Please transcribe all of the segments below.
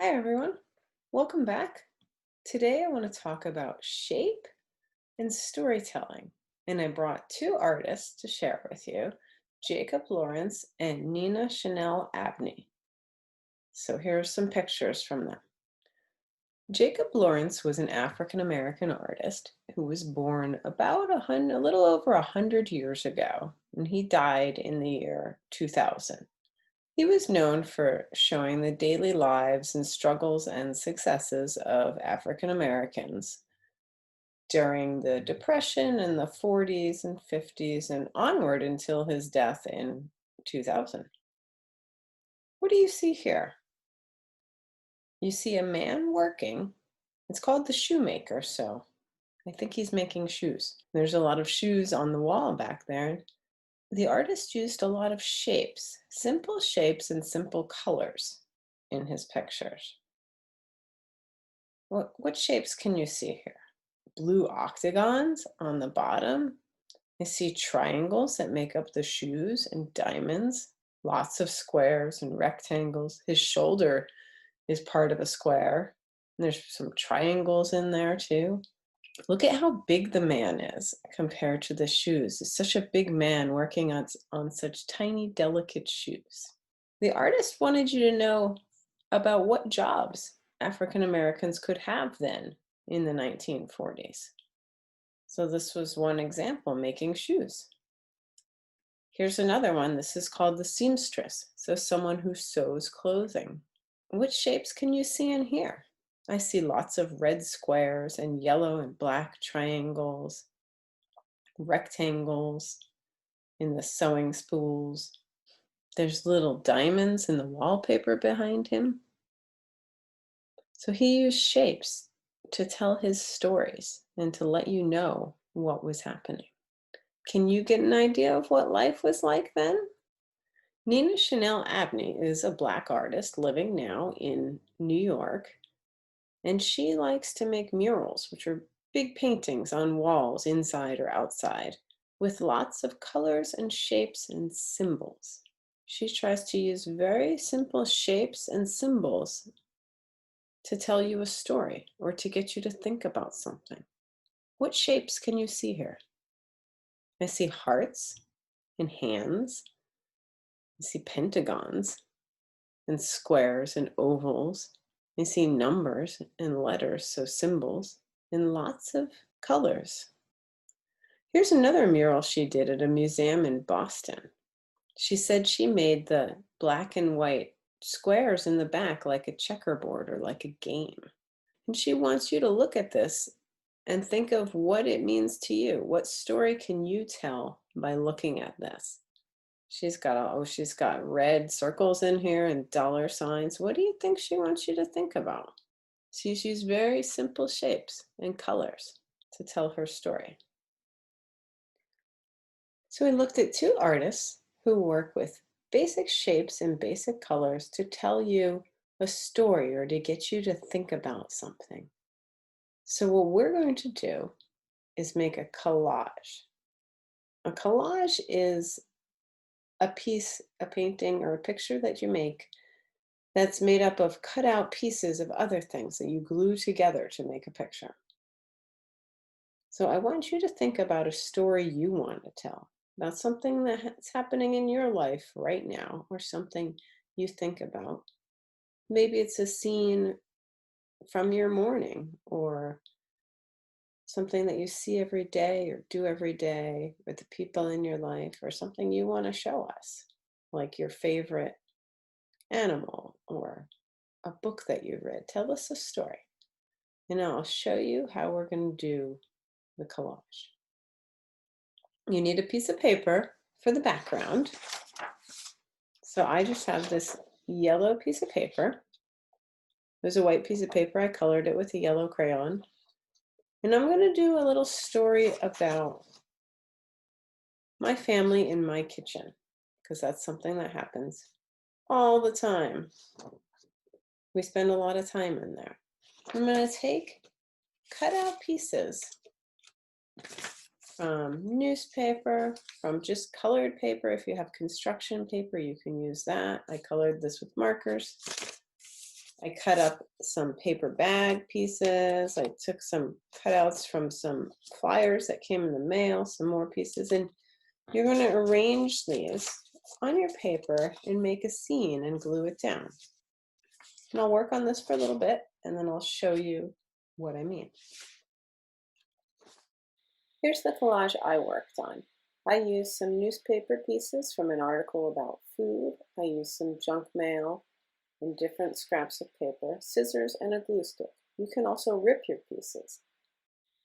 Hi, everyone. Welcome back. Today, I want to talk about shape and storytelling. And I brought two artists to share with you, Jacob Lawrence and Nina Chanel Abney. So here are some pictures from them. Jacob Lawrence was an African American artist who was born a little over 100 years ago, and he died in the year 2000. He was known for showing the daily lives and struggles and successes of African Americans during the Depression in the 40s and 50s and onward until his death in 2000. What do you see here? You see a man working. It's called the shoemaker, so I think he's making shoes. There's a lot of shoes on the wall back there. The artist used a lot of simple shapes and simple colors in his pictures. What shapes can you see here? Blue octagons on the bottom. I see triangles that make up the shoes and diamonds, lots of squares and rectangles. His shoulder is part of a square. And there's some triangles in there too. Look at how big the man is compared to the shoes. It's such a big man working on such tiny, delicate shoes. The artist wanted you to know about what jobs African Americans could have then in the 1940s. So this was one example, making shoes. Here's another one. This is called the seamstress. So someone who sews clothing. What shapes can you see in here? I see lots of red squares and yellow and black triangles, rectangles in the sewing spools. There's little diamonds in the wallpaper behind him. So he used shapes to tell his stories and to let you know what was happening. Can you get an idea of what life was like then? Nina Chanel Abney is a Black artist living now in New York, and she likes to make murals, which are big paintings on walls, inside or outside, with lots of colors and shapes and symbols. She tries to use very simple shapes and symbols to tell you a story or to get you to think about something. What shapes can you see here? I see hearts and hands. I see pentagons and squares and ovals. I see numbers and letters, so symbols, and lots of colors. Here's another mural she did at a museum in Boston. She said she made the black and white squares in the back like a checkerboard or like a game. And she wants you to look at this and think of what it means to you. What story can you tell by looking at this? She's got red circles in here and dollar signs. What do you think she wants you to think about? She's used very simple shapes and colors to tell her story. So we looked at two artists who work with basic shapes and basic colors to tell you a story or to get you to think about something. So what we're going to do is make a collage. A collage is a painting or a picture that you make that's made up of cut out pieces of other things that you glue together to make a picture. So I want you to think about a story you want to tell, about something that's happening in your life right now, or something you think about. Maybe it's a scene from your morning, or something that you see every day or do every day with the people in your life, or something you want to show us, like your favorite animal or a book that you read. Tell us a story, and I'll show you how we're going to do the collage. You need a piece of paper for the background. So I just have this yellow piece of paper. There's a white piece of paper. I colored it with a yellow crayon. And I'm going to do a little story about my family in my kitchen, because that's something that happens all the time. We spend a lot of time in there. I'm going to take cut out pieces from newspaper, from just colored paper. If you have construction paper, you can use that. I colored this with markers. I cut up some paper bag pieces. I took some cutouts from some flyers that came in the mail, some more pieces. And you're going to arrange these on your paper and make a scene and glue it down. And I'll work on this for a little bit and then I'll show you what I mean. Here's the collage I worked on. I used some newspaper pieces from an article about food. I used some junk mail and different scraps of paper, scissors, and a glue stick. You can also rip your pieces.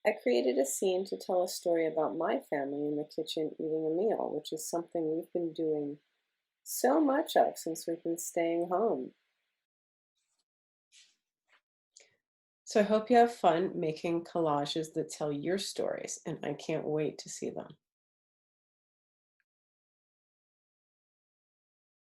I created a scene to tell a story about my family in the kitchen eating a meal, which is something we've been doing so much of since we've been staying home. So I hope you have fun making collages that tell your stories, and I can't wait to see them.